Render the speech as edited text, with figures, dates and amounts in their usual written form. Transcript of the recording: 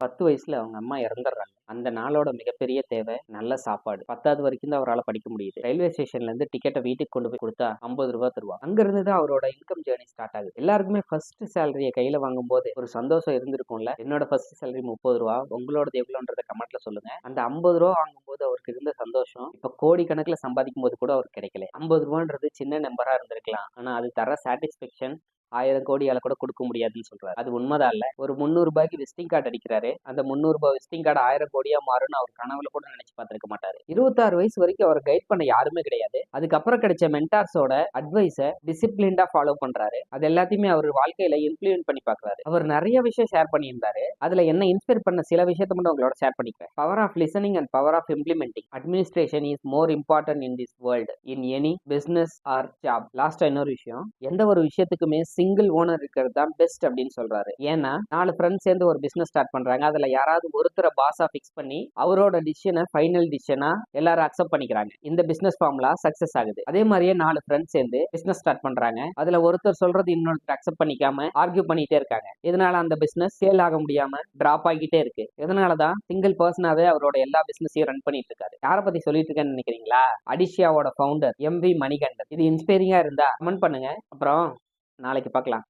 10 வயசுல அவங்க அம்மா இறந்துடுறாங்க. அந்த நாளோட மிகப்பெரிய தேவை நல்ல சாப்பாடு. 10வது வரைக்கும் தான் அவரால படிக்க முடியுது. ரயில்வே ஸ்டேஷன்ல இருந்து டிக்கெட்ட வீட்டுக்கு கொண்டு போய் குடுத்தா ரூ. 50 தருவாங்க. அங்க இருந்து தான் அவரோட இன்கம் ஜர்னி ஸ்டார்ட் ஆகுது. எல்லாருக்குமே ஃபர்ஸ்ட் சேலரிய கையில வாங்கும்போது ஒரு சந்தோஷம் இருந்திருக்கும்ல. என்னோட ஃபர்ஸ்ட் சேலரி ரூ. 30. உங்களோடது எவ்வளோன்றத கமெண்ட்ல சொல்லுங்க. அந்த ரூ. 50 வாங்கும்போது அவருக்கு இருந்த சந்தோஷம் இப்ப கோடிக்கணக்குல சம்பாதிக்கும் போது கூட அவருக்கு கிடைக்கல. ரூ. 50ன்றது சின்ன நம்பரா இருந்திருக்கலாம். ஆனா அது தர சாட்டிஸ்பேக்ஷன் 1000 கோடியால கூட கொடுக்க முடியாதுன்னு சொல்றாரு. அது உண்மைதான் இல்ல. ஒரு ரூ. 300க்கு விசிட்டிங் கார்டு அடிக்கிறாரு. அந்த ரூ. 300 விசிட்டிங் கார்டு 1000 கோடியா மாறும்னு அவர் கனவுல கூட நினைச்சு பார்த்திருக்க மாட்டாரு. 26 வயசு வரைக்கும் அவர் கைட் பண்ண யாருமே கிடையாது. அதுக்கப்புறம் கிடைச்ச மென்டார்ஸோட அட்வைஸ டிசிப்ளின்டா ஃபாலோ பண்றாரு. அது எல்லாத்தையுமே அவர் வாழ்க்கையில இம்ப்ளிமெண்ட் பண்ணி பார்க்கறாரு. அவர் நிறைய விஷயம் ஷேர் பண்ணியிருந்தாரு. அதுல என்ன இன்ஸ்பயர் பண்ண சில விஷயத்தை மட்டும் உங்களோட ஷேர் பண்ணிக்கிறேன். Power of listening and power of implementing. Administration is more important in this world in any business or job. லாஸ்டா இன்னொரு விஷயம், எந்த ஒரு விஷயத்துக்குமே சிங்கிள் ஓனர் இருக்கிறது தான் பெஸ்ட் அப்படின்னு சொல்றாரு. ஏன்னா 4 ஃப்ரெண்ட்ஸ் சேர்ந்து ஒரு பிசினஸ் ஸ்டார்ட் பண்றாங்க. அதுல யாராவது ஒருத்தரை பாஸா பிக்ஸ் பண்ணி அவரோட டிசிஷனை ஃபைனல் டிசிஷனா எல்லாரும் அக்செப்ட் பண்ணிக்கிறாங்க. இந்த பிசினஸ் ஃபார்முலா சக்சஸ் ஆகுது. அதே மாதிரியே 4 ஃப்ரெண்ட்ஸ் சேர்ந்து பிசினஸ் ஸ்டார்ட் பண்றாங்க. அதுல ஒருத்தர் சொல்றது இன்னொருத்தர் அக்செப்ட் பண்ணிக்காம ஆர்கியூ பண்ணிட்டே இருக்காங்க. இதனால அந்த பிசினஸ் சேல் ஆக முடியாம டிராப் ஆகிட்டே இருக்கு. இதனாலதான் சிங்கிள் பர்சனாவே அவரோட எல்லா பிசினஸையும் ரன் பண்ணிட்டு இருக்காரு. யாரை பத்தி சொல்லிட்டு இருக்கேன்னு நினைக்கிறீங்களா? அடிஷியாவோட ஃபவுண்டர் MV மணிகண்டன். இது இன்ஸ்பைரிங்கா இருந்தா கமெண்ட் பண்ணுங்க. அப்புறம் நாளைக்கு பார்க்கலாம்.